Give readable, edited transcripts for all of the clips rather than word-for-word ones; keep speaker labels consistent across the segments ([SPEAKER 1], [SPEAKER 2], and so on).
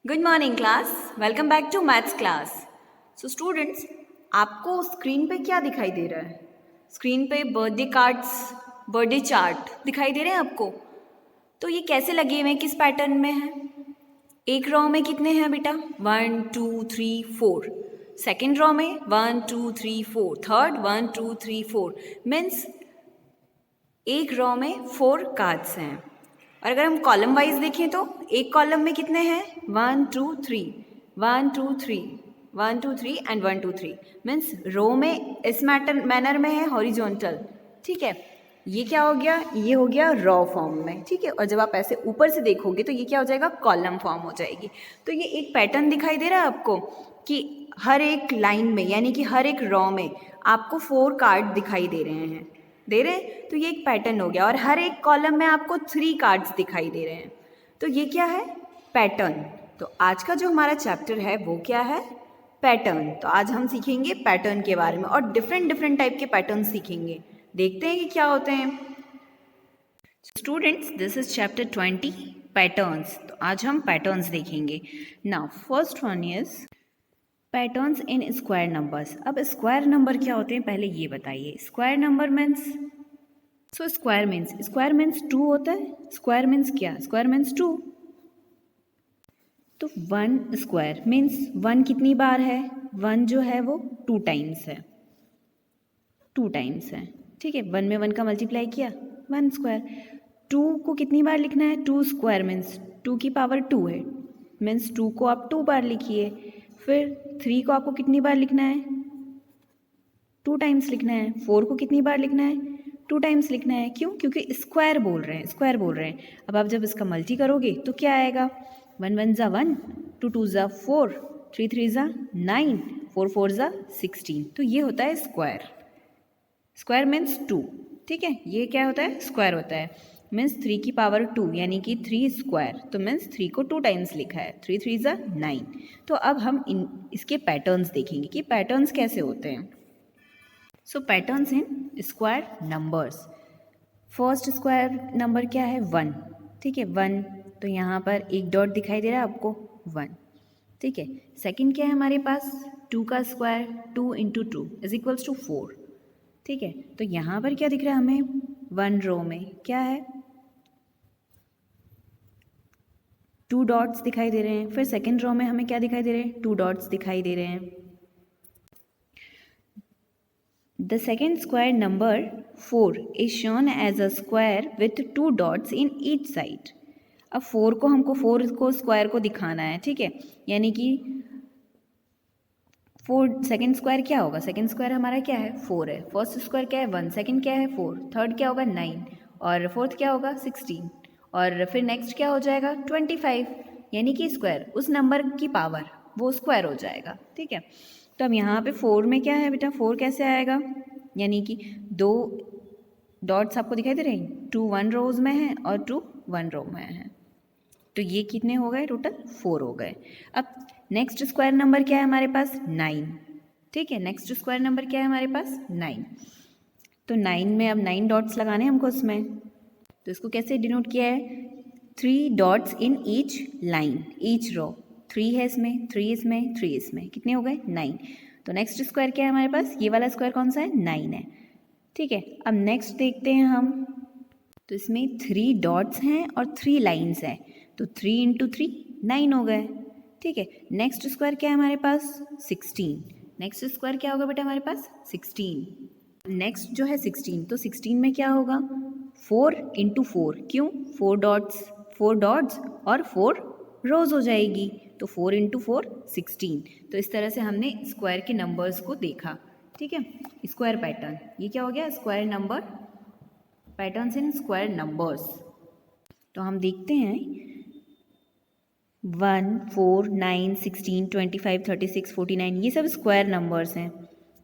[SPEAKER 1] Good morning class, welcome back to maths class. So students, आपको screen पे क्या दिखाई दे रहा है? स्क्रीन पे बर्थडे कार्ड्स, बर्थडे चार्ट दिखाई दे रहे हैं आपको। तो ये कैसे लगे हुए हैं, किस पैटर्न में है? एक रो में कितने हैं बेटा? 1 2 3 4। सेकेंड रो में 1 2 3 4। थर्ड 1 2 3 4 मीन्स एक रो में 4 कार्ड्स हैं। और अगर हम कॉलम वाइज देखें तो एक कॉलम में कितने हैं? 1 2 3 1 2 3 1 2 3 एंड 1 2 3 मीन्स रो में इस मैनर में है, हॉरिजॉन्टल। ठीक है, ये क्या हो गया? ये हो गया रॉ फॉर्म में। ठीक है, और जब आप ऐसे ऊपर से देखोगे तो ये क्या हो जाएगा? कॉलम फॉर्म हो जाएगी। तो ये एक पैटर्न दिखाई दे रहा है आपको कि हर एक लाइन में, यानी कि हर एक रॉ में आपको 4 कार्ड दिखाई दे रहे हैं। तो ये एक पैटर्न हो गया। और हर एक कॉलम में आपको 3 कार्ड्स दिखाई दे रहे हैं। तो ये क्या है? पैटर्न। तो आज का जो हमारा चैप्टर है वो क्या है? पैटर्न। तो आज हम सीखेंगे पैटर्न के बारे में और डिफरेंट टाइप के पैटर्न सीखेंगे। देखते हैं कि क्या होते हैं। Students, this is chapter 20 patterns. तो आज हम पैटर्न्स देखेंगे। Now first one is patterns in square numbers. अब स्क्वायर नंबर क्या होते हैं पहले ये बताइए। Square number means square means 2 होता है। स्क्वायर मीन्स क्या? Square means 2। तो 1 स्क्वायर मीन्स 1 कितनी बार है? 1 जो है वो 2 टाइम्स है। 2 टाइम्स है। ठीक है, 1 में 1 का मल्टीप्लाई किया, 1 स्क्वायर। 2 को कितनी बार लिखना है? 2 स्क्वायर मीन्स 2 की पावर 2 है, मीन्स 2 को आप 2 बार लिखिए। फिर 3 को आपको कितनी बार लिखना है? 2 टाइम्स लिखना है। 4 को कितनी बार लिखना है? 2 टाइम्स लिखना है। क्यों? क्योंकि स्क्वायर बोल रहे हैं। अब आप जब इसका मल्टी करोगे तो क्या आएगा? 1 1 ज़ा 1, 2 2 ज़ा 4, 3 3 ज़ा 9, 4 4 ज़ा 16। तो ये होता है स्क्वायर। Square means 2। ठीक है, ये क्या होता है? स्क्वायर होता है। मीन्स 3 की पावर 2 यानी कि 3 स्क्वायर। तो मीन्स 3 को 2 टाइम्स लिखा है। 3 3 ज़ा 9। तो अब हम इसके पैटर्न्स देखेंगे कि पैटर्न्स कैसे होते हैं। So patterns in square numbers. First square number क्या है? 1। ठीक है, 1। तो यहाँ पर एक डॉट दिखाई दे रहा है आपको, 1। ठीक है, सेकंड क्या है हमारे पास? 2 का square, 2 into 2 is equals to 4। ठीक है, तो यहाँ पर क्या दिख रहा है हमें? 1 रो में क्या है? 2 डॉट्स दिखाई दे रहे हैं। फिर सेकंड रो में हमें क्या दिखाई दे रहे हैं? 2 डॉट्स दिखाई दे रहे हैं। The second square number 4 is shown as a square with 2 dots in each side. अब 4 को हमको 4 को स्क्वायर को दिखाना है। ठीक है, यानी कि 4 सेकेंड स्क्वायर क्या होगा? सेकेंड स्क्वायर हमारा क्या है? 4 है। फर्स्ट स्क्वायर क्या है? 1। सेकेंड क्या है? 4। थर्ड क्या होगा? 9। और फोर्थ क्या होगा? 16। और फिर नेक्स्ट क्या हो जाएगा? 25। यानी कि स्क्वायर, उस नंबर की पावर, वो स्क्वायर हो जाएगा। ठीक है, तो अब यहाँ पे 4 में क्या है बेटा? 4 कैसे आएगा? यानी कि 2 डॉट्स आपको दिखाई दे रहे हैं, 2 1 रोज में है और 2 1 रो में है। तो ये कितने हो गए? टोटल 4 हो गए। अब नेक्स्ट स्क्वायर नंबर क्या है हमारे पास? 9। ठीक है, नेक्स्ट स्क्वायर नंबर क्या है हमारे पास? 9। तो 9 में अब 9 डॉट्स लगाने हैं हमको इसमें। तो इसको कैसे डिनोट किया है? 3 dots in each line, each row. 3 है इसमें, 3 इसमें, 3 इसमें। कितने हो गए? 9। तो नेक्स्ट स्क्वायर क्या है हमारे पास? ये वाला स्क्वायर कौन सा है? 9 है। ठीक है, अब नेक्स्ट देखते हैं हम। तो इसमें 3 डॉट्स हैं और 3 लाइन्स हैं। तो 3 इंटू 3 9 हो गए। ठीक है, नेक्स्ट स्क्वायर क्या है हमारे पास? 16। नेक्स्ट स्क्वायर क्या होगा बेटा हमारे पास? 16। नेक्स्ट जो है 16, तो 16 में क्या होगा? 4 इंटू 4। क्यों? 4 डॉट्स और 4 रोज हो जाएगी। तो 4 इंटू 4 16। तो इस तरह से हमने स्क्वायर के नंबर्स को देखा। ठीक है, स्क्वायर पैटर्न। ये क्या हो गया? Square number, patterns in square numbers. तो हम देखते हैं 1 4 9 16 25 36 49, ये सब स्क्वायर नंबर्स हैं।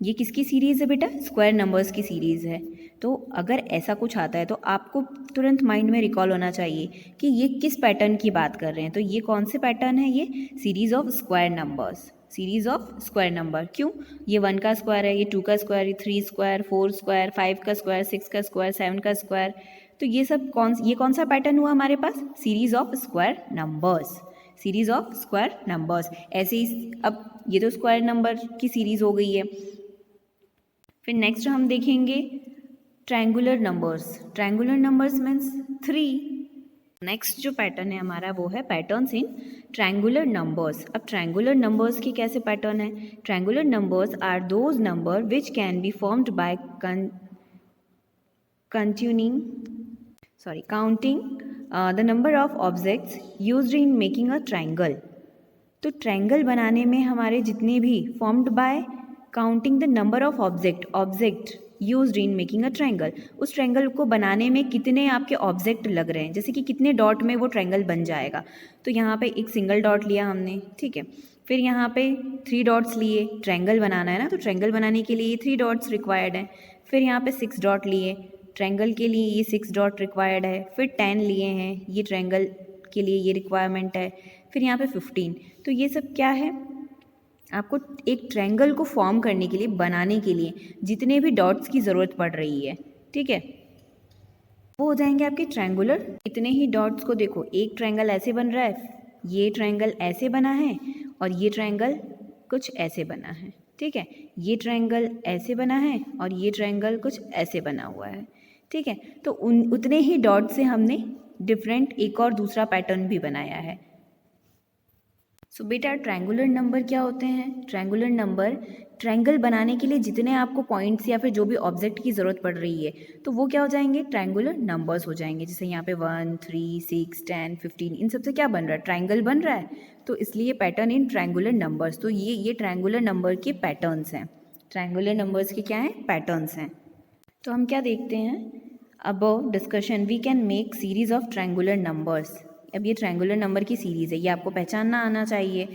[SPEAKER 1] ये किसकी सीरीज़ है बेटा? स्क्वायर नंबर्स की सीरीज़ है। तो अगर ऐसा कुछ आता है तो आपको तुरंत माइंड में रिकॉल होना चाहिए कि ये किस पैटर्न की बात कर रहे हैं। तो ये कौन से पैटर्न है? ये series of square numbers, series of square number. क्यों? ये 1 का स्क्वायर है, ये 2 का स्क्वायर, ये 3 स्क्वायर, 4 स्क्वायर, 5 का स्क्वायर, 6 का स्क्वायर, 7 का स्क्वायर। तो ये सब कौन सा पैटर्न हुआ हमारे पास? Series of square numbers. Series of square numbers. ऐसे ही अब ये तो स्क्वायर नंबर की सीरीज हो गई है। फिर नेक्स्ट हम देखेंगे triangular numbers. Triangular numbers means 3। Next जो पैटर्न है हमारा वो है पैटर्न्स इन ट्रायंगुलर नंबर्स। अब ट्रायंगुलर नंबर्स के कैसे पैटर्न है? Triangular numbers are those number which can be formed by counting the number of objects used in making a triangle। तो ट्रायंगल बनाने में हमारे जितने भी formed by counting the number of object used in making a triangle, उस triangle को बनाने में कितने आपके ऑब्जेक्ट लग रहे हैं, जैसे कि कितने डॉट में वो ट्रायंगल बन जाएगा। तो यहाँ पे एक सिंगल डॉट लिया हमने, ठीक है। फिर यहाँ पे 3 डॉट्स लिए, ट्रायंगल बनाना है ना, तो ट्रायंगल बनाने के लिए 3 डॉट्स रिक्वायर्ड है। फिर यहाँ पे 6 डॉट लिए, ट्रायंगल के लिए ये 6 डॉट रिक्वायर्ड है। फिर 10 लिए हैं, ये ट्रायंगल के लिए ये रिक्वायरमेंट है। फिर यहाँ पे 15। तो ये सब क्या है? आपको एक ट्रायंगल को फॉर्म करने के लिए, बनाने के लिए जितने भी डॉट्स की ज़रूरत पड़ रही है, ठीक है, वो हो जाएंगे आपके ट्रायंगुलर। इतने ही डॉट्स को देखो, एक ट्रायंगल ऐसे बन रहा है, ये ट्रायंगल ऐसे बना है, और ये ट्रायंगल कुछ ऐसे बना है, ठीक है। ये ट्रायंगल ऐसे बना है और ये ट्रायंगल कुछ ऐसे बना हुआ है, ठीक है। तो उतने ही डॉट से हमने डिफरेंट एक और दूसरा पैटर्न भी बनाया है। सो बेटा ट्रायंगुलर नंबर क्या होते हैं? ट्रायंगुलर नंबर ट्रायंगल बनाने के लिए जितने आपको पॉइंट्स या फिर जो भी ऑब्जेक्ट की ज़रूरत पड़ रही है, तो वो क्या हो जाएंगे? ट्रायंगुलर नंबर्स हो जाएंगे। जैसे यहाँ पे 1, 3, 6, 10, 15, इन सबसे क्या बन रहा है? ट्रायंगल बन रहा है। तो इसलिए पैटर्न इन ट्रायंगुलर नंबर्स। तो ये ट्रायंगुलर नंबर के पैटर्न्स हैं। ट्रायंगुलर नंबर्स के क्या हैं? पैटर्न्स हैं। तो हम क्या देखते हैं? Above discussion we can make series of triangular numbers. अब ये ट्रायंगुलर नंबर की सीरीज़ है, ये आपको पहचानना आना चाहिए।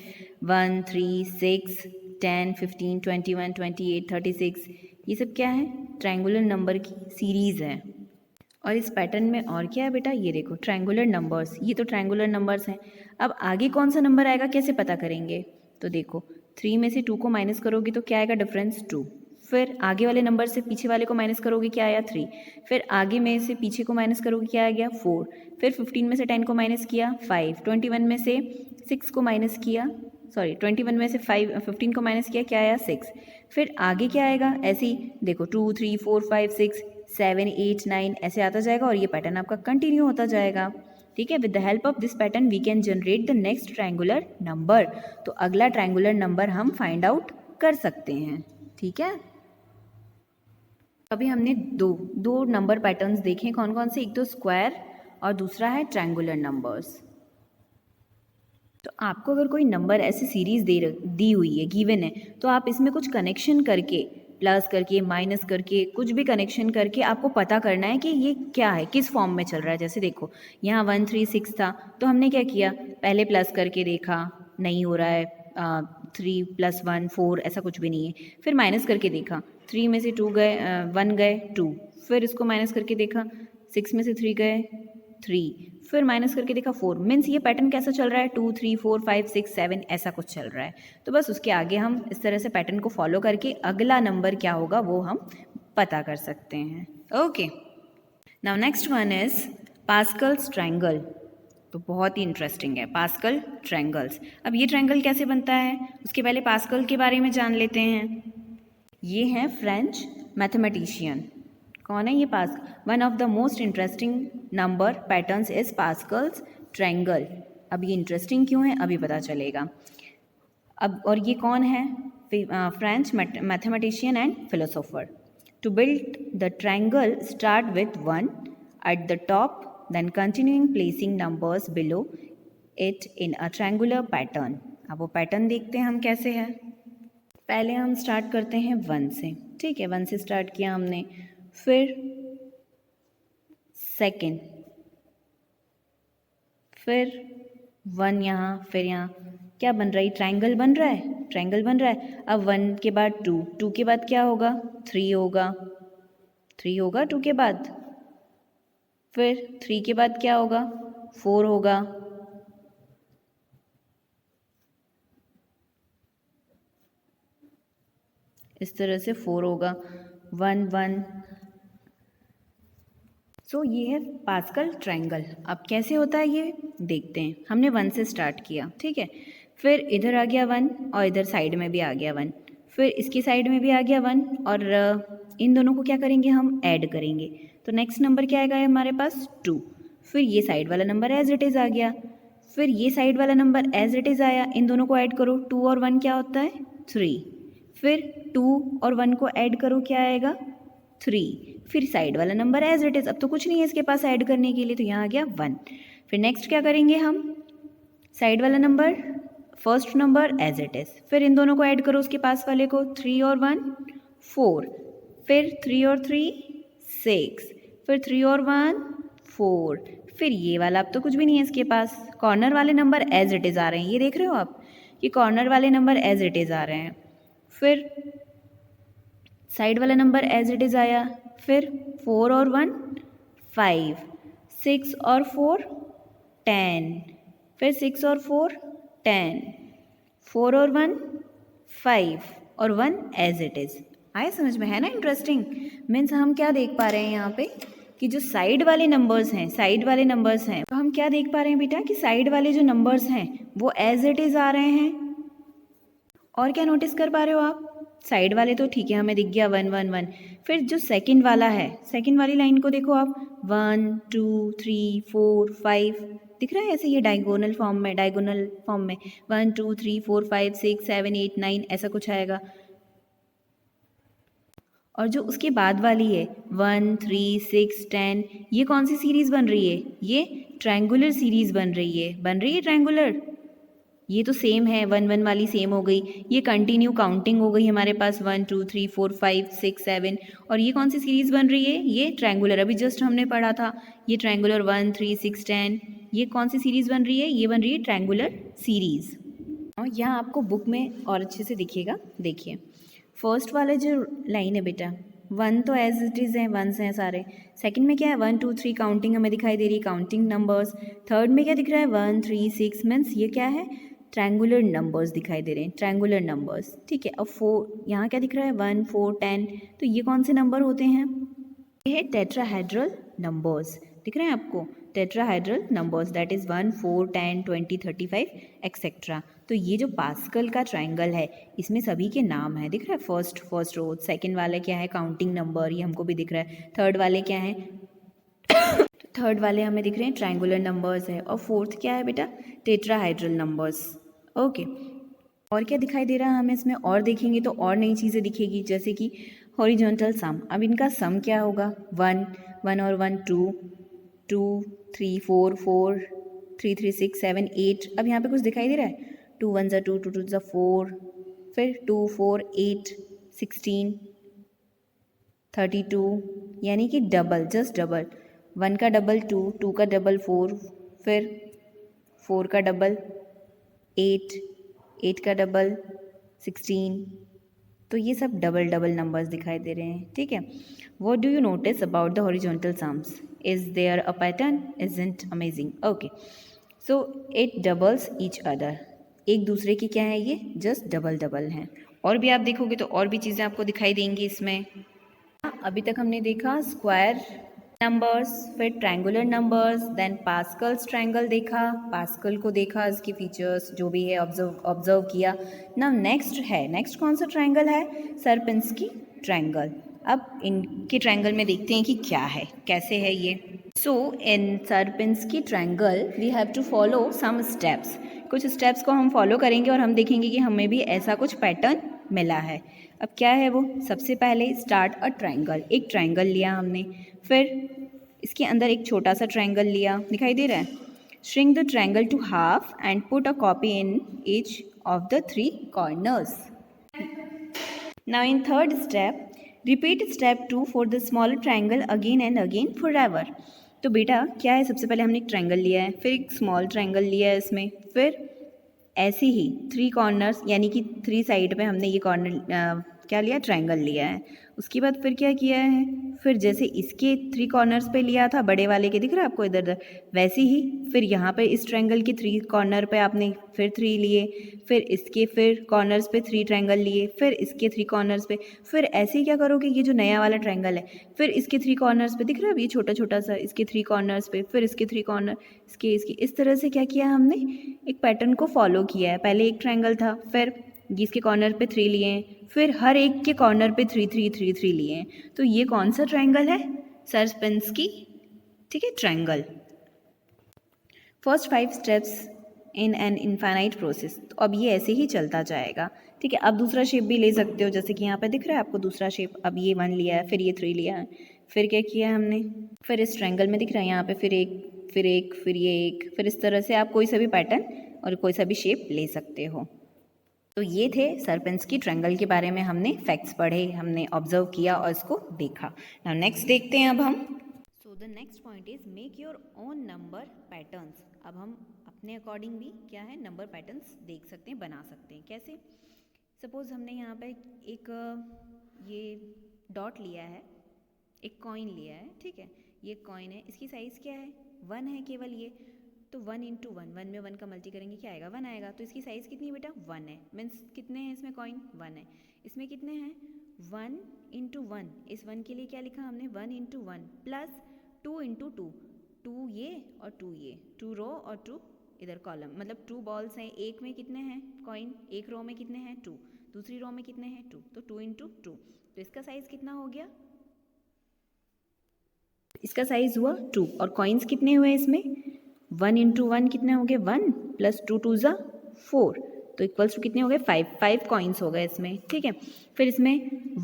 [SPEAKER 1] 1, 3, 6, 10, 15, 21, 28, 36, ये सब क्या है? ट्रायंगुलर नंबर की सीरीज़ है। और इस पैटर्न में और क्या है बेटा? ये देखो ट्रायंगुलर नंबर्स, ये तो ट्रायंगुलर नंबर्स हैं। अब आगे कौन सा नंबर आएगा, कैसे पता करेंगे? तो देखो 3 में से 2 को माइनस करोगे तो क्या आएगा? डिफरेंस 2। फिर आगे वाले नंबर से पीछे वाले को माइनस करोगे, क्या आया? 3। फिर आगे में से पीछे को माइनस करोगे, क्या आ गया? 4। फिर 15 में से 10 को माइनस किया, 5। 21 में से 6 को माइनस किया, 21 में से 15 को माइनस किया, क्या आया? 6। फिर आगे क्या आएगा? ऐसे ही देखो 2, 3, 4, 5, 6, 7, 8, 9 ऐसे आता जाएगा और ये पैटर्न आपका कंटिन्यू होता जाएगा, ठीक है। With the help of this pattern we can generate the next triangular number. तो अगला ट्रायंगुलर नंबर हम फाइंड आउट कर सकते हैं, ठीक है। अभी हमने दो नंबर पैटर्न्स देखे, कौन कौन से? एक तो स्क्वायर और दूसरा है ट्रायंगुलर नंबर्स। तो आपको अगर कोई नंबर ऐसी सीरीज दी हुई है, गिवन है, तो आप इसमें कुछ कनेक्शन करके, प्लस करके, माइनस करके, कुछ भी कनेक्शन करके आपको पता करना है कि ये क्या है, किस फॉर्म में चल रहा है। जैसे देखो यहाँ 1, 3, 6 था, तो हमने क्या किया? पहले प्लस करके देखा, नहीं हो रहा है। 3 + 1 4, ऐसा कुछ भी नहीं है। फिर माइनस करके देखा, 3 में से 2 गए, 1 गए 2। फिर इसको माइनस करके देखा, 6 में से 3 गए 3। फिर माइनस करके देखा 4। मीन्स ये पैटर्न कैसा चल रहा है? 2, 3, 4, 5, 6, 7 ऐसा कुछ चल रहा है। तो बस उसके आगे हम इस तरह से पैटर्न को फॉलो करके अगला नंबर क्या होगा वो हम पता कर सकते हैं। Okay, now next one is Pascal's triangle. तो बहुत ही इंटरेस्टिंग है पास्कल ट्रायंगल्स। अब ये ट्रायंगल कैसे बनता है, उसके पहले पास्कल के बारे में जान लेते हैं। ये हैं फ्रेंच मैथमेटिशियन। कौन है ये? One of the most interesting number patterns is Pascal's triangle. अब ये इंटरेस्टिंग क्यों है अभी पता चलेगा। अब और ये कौन है? French mathematician and philosopher. To build the triangle start with 1 at the top, then continuing placing numbers below it in a triangular pattern। अब वो पैटर्न देखते हैं हम कैसे है। पहले हम स्टार्ट करते हैं 1 से, ठीक है। 1 से स्टार्ट किया हमने, फिर सेकेंड, फिर 1 यहाँ, फिर यहाँ क्या बन रहा है? ट्रायंगल बन रहा है, ट्रायंगल बन रहा है। अब 1 के बाद 2, 2 के बाद क्या होगा? 3 होगा, 3 होगा 2 के बाद। फिर 3 के बाद क्या होगा? 4 होगा। इस तरह से 4 होगा। 1 1। सो ये है पास्कल ट्रायंगल। अब कैसे होता है ये देखते हैं। हमने 1 से स्टार्ट किया, ठीक है, फिर इधर आ गया 1 और इधर साइड में भी आ गया 1, फिर इसकी साइड में भी आ गया 1 और इन दोनों को क्या करेंगे हम ऐड करेंगे। तो नेक्स्ट नंबर क्या आएगा हमारे पास 2, फिर ये साइड वाला नंबर एज इट इज़ आ गया, फिर ये साइड वाला नंबर एज इट इज़ आया, इन दोनों को ऐड करो 2 और 1 क्या होता है 3, फिर 2 और 1 को ऐड करो क्या आएगा 3, फिर साइड वाला नंबर एज इट इज़, अब तो कुछ नहीं है इसके पास ऐड करने के लिए तो यहाँ आ गया 1। फिर नेक्स्ट क्या करेंगे हम, साइड वाला number first number as it is, फिर इन दोनों को ऐड करो उसके पास वाले को 3 और 1 4, फिर 3 और 3 6, फिर 3 और 1 4, फिर ये वाला अब तो कुछ भी नहीं है इसके पास, कॉर्नर वाले नंबर एज इट इज़ आ रहे हैं, ये देख रहे हो आप कि कॉर्नर वाले नंबर एज इट इज़ आ रहे हैं, फिर साइड वाला नंबर एज इट इज़ आया, फिर 4 और 1 5, 6 और 4 10, फिर 6 और 4 10, 4 और 1 5 और 1 एज इट इज़। आया समझ में, है ना इंटरेस्टिंग। मीन्स हम क्या देख पा रहे हैं यहाँ पे कि जो साइड वाले नंबर्स हैं, साइड वाले नंबर्स हैं, तो हम क्या देख पा रहे हैं बेटा कि साइड वाले जो नंबर्स हैं वो एज इट इज़ आ रहे हैं। और क्या नोटिस कर पा रहे हो आप, साइड वाले तो ठीक है हमें दिख गया 1 1 1, फिर जो सेकंड वाला है, सेकंड वाली लाइन को देखो आप 1 2 3 4 5 दिख रहा है ऐसे, ये डायगोनल फॉर्म में 1 2 3 4 5 6 7 8 9 ऐसा कुछ आएगा। और जो उसके बाद वाली है 1 3 6 10, ये कौन सी सीरीज़ बन रही है, ये ट्रायंगुलर सीरीज़ बन रही है ट्रायंगुलर। ये तो सेम है 1 1 वाली सेम हो गई, ये कंटिन्यू काउंटिंग हो गई हमारे पास 1 2 3 4 5 6 7, और ये कौन सी सीरीज़ बन रही है, ये ट्रायंगुलर, अभी जस्ट हमने पढ़ा था ये ट्रायंगुलर 1 3 6 10, ये कौन सी सीरीज़ बन रही है, ये बन रही है ट्रायंगुलर सीरीज़। और यहाँ आपको बुक में और अच्छे से दिखेगा, देखिए फर्स्ट वाला जो लाइन है बेटा 1 तो एज इट इज़ है, 1 हैं सारे, सेकंड में क्या है 1 2 3 काउंटिंग हमें दिखाई दे रही है, काउंटिंग नंबर्स, थर्ड में क्या दिख रहा है 1 3 6, मीन्स ये क्या है ट्रायंगुलर नंबर्स दिखाई दे रहे हैं, ट्रायंगुलर नंबर्स, ठीक है। अब 4 यहाँ क्या दिख रहा है 1 4 10, तो ये कौन से नंबर होते हैं, ये है टेट्राहेड्रल नंबर्स, दिख रहे हैं आपको tetrahedral numbers, that is 1 4 10 20 35 etcetera. तो ये जो पास्कल का ट्रायंगल है इसमें सभी के नाम है, दिख रहा है फर्स्ट रो, सेकंड वाले क्या है काउंटिंग नंबर, ये हमको भी दिख रहा है, थर्ड वाले क्या है थर्ड वाले हमें दिख रहे हैं ट्रायंगुलर नंबर्स है, और फोर्थ क्या है बेटा टेट्राहाइड्रल नंबर्स। ओके, और क्या दिखाई दे रहा है हमें इसमें, और देखेंगे तो और नई चीज़ें दिखेगी, जैसे कि हॉरिजॉन्टल सम। अब इनका सम क्या होगा 1 1 और 1 2 2 3 4 4 3 3 6 7 8, अब यहाँ पे कुछ दिखाई दे रहा है 2 1 2 2 2 4, फिर 2 4 8 16 32, यानी कि डबल, जस्ट डबल, 1 का डबल 2, 2 का डबल 4, फिर 4 का डबल 8, 8 का डबल 16, तो ये सब डबल डबल नंबर्स दिखाई दे रहे हैं, ठीक है। What do you notice about the horizontal sums, is there a pattern, isn't amazing. Okay, so it doubles each other, एक दूसरे की क्या है ये जस्ट डबल डबल हैं। और भी आप देखोगे तो और भी चीज़ें आपको दिखाई देंगी इसमें। अभी तक हमने देखा स्क्वायर नंबर्स, फिर triangular numbers, then Pascal's triangle देखा, पास्कल को देखा, इसके फीचर्स जो भी है ऑब्जर्व किया। नाउ नेक्स्ट कौन सा ट्रायंगल है, सरपिंस्की ट्रायंगल। अब इनके ट्रायंगल में देखते हैं कि क्या है, कैसे है ये। So in Sierpinski triangle we have to follow some steps, कुछ स्टेप्स को हम फॉलो करेंगे और हम देखेंगे कि हमें भी ऐसा कुछ पैटर्न मिला है। अब क्या है वो, सबसे पहले स्टार्ट अ ट्रायंगल, एक ट्रायंगल लिया हमने, फिर इसके अंदर एक छोटा सा ट्रायंगल लिया, दिखाई दे रहा है, shrink the triangle to half and put a copy in each of the 3 corners. Now in third step repeat step 2 for the smaller triangle again and again for ever. तो बेटा क्या है, सबसे पहले हमने एक ट्रायंगल लिया है, फिर एक स्मॉल ट्रायंगल लिया है इसमें, फिर ऐसे ही 3 कॉर्नर्स यानी कि 3 साइड पे हमने ये कॉर्नर क्या लिया, ट्रायंगल लिया है। उसके बाद फिर क्या किया है, फिर जैसे इसके 3 कॉर्नर्स पे लिया था बड़े वाले के, दिख रहा है आपको इधर उधर, वैसे ही फिर यहाँ पे इस ट्रायंगल के 3 कॉर्नर पे आपने फिर 3 लिए, फिर इसके फिर कॉर्नर्स पे 3 ट्रायंगल लिए, फिर इसके 3 कॉर्नर्स पे, फिर ऐसे ही क्या करोगे, ये जो नया वाला ट्रायंगल है फिर इसके 3 कॉर्नर्स पे, दिख रहा है ये छोटा छोटा सा, इसके 3 कॉर्नर्स पे, फिर इसके 3 कॉर्नर, इसके, इस तरह से क्या किया हमने, एक पैटर्न को फॉलो किया है। पहले एक ट्रायंगल था, फिर इसके कॉर्नर पे 3 लिए हैं, फिर हर एक के कॉर्नर पे 3 3 3 3 लिए हैं। तो ये कौन सा ट्रायंगल है, सर्पेंस्की, ठीक है, triangle. First 5 steps in an infinite process. तो अब ये ऐसे ही चलता जाएगा, ठीक है। अब दूसरा शेप भी ले सकते हो, जैसे कि यहाँ पे दिख रहा है आपको दूसरा शेप। अब ये 1 लिया है, फिर ये 3 लिया है, फिर क्या किया है हमने, फिर इस ट्रायंगल में दिख रहा है यहाँ पे फिर एक, फिर एक, फिर ये एक, फिर इस तरह से आप कोई सा भी पैटर्न और कोई सा भी शेप ले सकते हो। तो ये थे सर्पेंस्की ट्रायंगल के बारे में हमने फैक्ट्स पढ़े, हमने ऑब्जर्व किया और इसको देखा। नाउ नेक्स्ट देखते हैं अब हम। So the next point is make your own number patterns. अब हम अपने अकॉर्डिंग भी क्या है, नंबर पैटर्न्स देख सकते हैं, बना सकते हैं। कैसे, सपोज हमने यहाँ पे एक ये डॉट लिया है, एक कॉइन लिया है, ठीक है, ये कॉइन है, इसकी साइज़ क्या है, 1 है केवल ये, तो 1 इंटू 1, 1 में 1 का मल्टी करेंगे क्या आएगा, 1 आएगा। तो इसकी साइज़ कितनी है बेटा, 1 है, मीन्स कितने हैं इसमें कॉइन, 1 है। इसमें कितने हैं, 1 इंटू 1, इस 1 के लिए क्या लिखा हमने, 1 इंटू 1 प्लस 2 इंटू 2, 2 ये और 2 ये, 2 रो और 2 इधर कॉलम, मतलब 2 बॉल्स हैं, एक में कितने हैं कॉइन, एक रो में कितने हैं 2, दूसरी रो में कितने हैं 2, तो 2 इंटू 2, तो इसका साइज़ कितना हो गया, इसका साइज़ हुआ 2, और कॉइन्स कितने हुए इसमें, 1 इंटू 1 कितने हो गए, 1 प्लस 2 2 ज़ा 4, तो इक्वल्स टू कितने हो गए, 5 कॉइन्स हो गए इसमें, ठीक है। फिर इसमें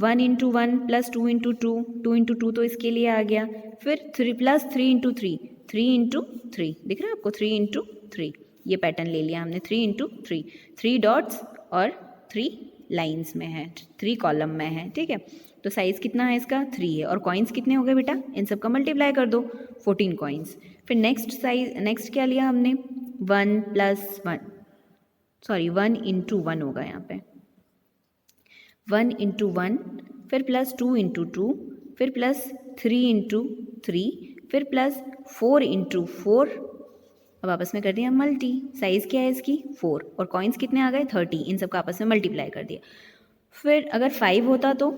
[SPEAKER 1] 1 इंटू 1 प्लस 2 इंटू 2, 2 इंटू 2 तो इसके लिए आ गया, फिर 3 प्लस 3 इंटू 3, 3 इंटू 3, दिख रहा है आपको, 3 इंटू 3, ये पैटर्न ले लिया हमने, 3 इंटू 3, 3 डॉट्स और 3 लाइन्स में है, 3 कॉलम में है, ठीक है। तो साइज़ कितना है इसका, 3 है, और कॉइन्स कितने हो गए बेटा, इन सब का मल्टीप्लाई कर दो, 14 कॉइन्स। फिर नेक्स्ट क्या लिया हमने, 1 प्लस 1, सॉरी 1 इंटू 1 होगा यहाँ पे, 1 इंटू 1, फिर प्लस 2 इंटू 2, फिर प्लस 3 इंटू 3, फिर प्लस 4 इंटू 4, अब आपस में कर दिया मल्टी, साइज़ क्या है इसकी 4, और कॉइन्स कितने आ गए 30, इन सब का आपस में मल्टीप्लाई कर दिया। फिर अगर 5 होता तो,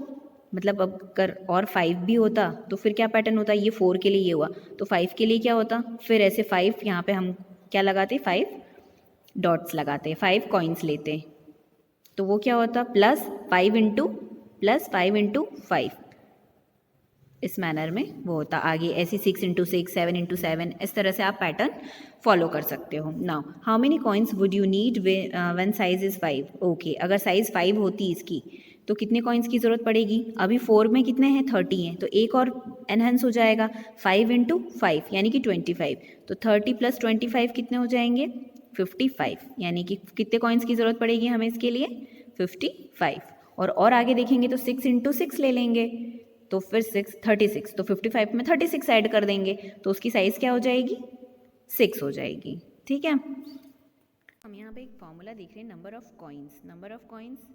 [SPEAKER 1] मतलब अगर और 5 भी होता तो फिर क्या पैटर्न होता, ये 4 के लिए ये हुआ, तो 5 के लिए क्या होता, फिर ऐसे 5 यहाँ पे हम क्या लगाते, 5 डॉट्स लगाते, 5 कॉइन्स लेते, तो वो क्या होता, प्लस 5 इंटू 5, इस मैनर में वो होता। आगे ऐसे 6 इंटू 6, 7 इंटू 7, इस तरह से आप पैटर्न फॉलो कर सकते हो। Now how many coins would you need when size is 5, okay, अगर साइज़ 5 होती इसकी तो कितने कॉइन्स की ज़रूरत पड़ेगी, अभी 4 में कितने हैं 30 हैं, तो एक और एनहेंस हो जाएगा, 5 इंटू 5 यानी कि 25, तो 30 प्लस 25 कितने हो जाएंगे 55, यानी कि कितने कॉइन्स की ज़रूरत पड़ेगी हमें इसके लिए 55, और आगे देखेंगे तो 6 इंटू 6 ले लेंगे, तो फिर 36, तो 55 में 36 ऐड कर देंगे, तो उसकी साइज़ क्या हो जाएगी 6 हो जाएगी, ठीक है। हम यहाँ पे एक फॉर्मूला देख रहे हैं, नंबर ऑफ कॉइन्स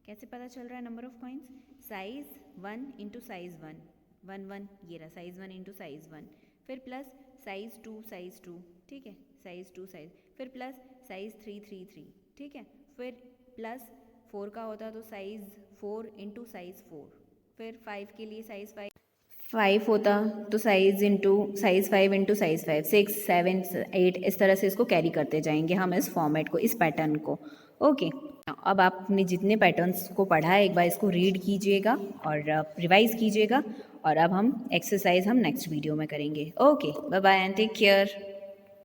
[SPEAKER 1] कैसे पता चल रहा है, number of coins, size 1 into size 1, 1 1, ये रहा साइज़ 1 इंटू साइज़ 1, फिर प्लस साइज़ 2, ठीक है, साइज़ 2 फिर प्लस साइज़ 3, ठीक है, फिर प्लस 4 का होता तो साइज़ 4 इंटू साइज़ 4, फिर 5 के लिए साइज़ 5 होता तो साइज़ 5 इंटू साइज़ 5, 6 7 8, इस तरह से इसको कैरी करते जाएंगे हम इस फॉर्मेट को, इस पैटर्न को, ओके। अब आपने जितने पैटर्न्स को पढ़ा है एक बार इसको रीड कीजिएगा और रिवाइज कीजिएगा, और अब हम एक्सरसाइज नेक्स्ट वीडियो में करेंगे। Okay, bye bye and take care.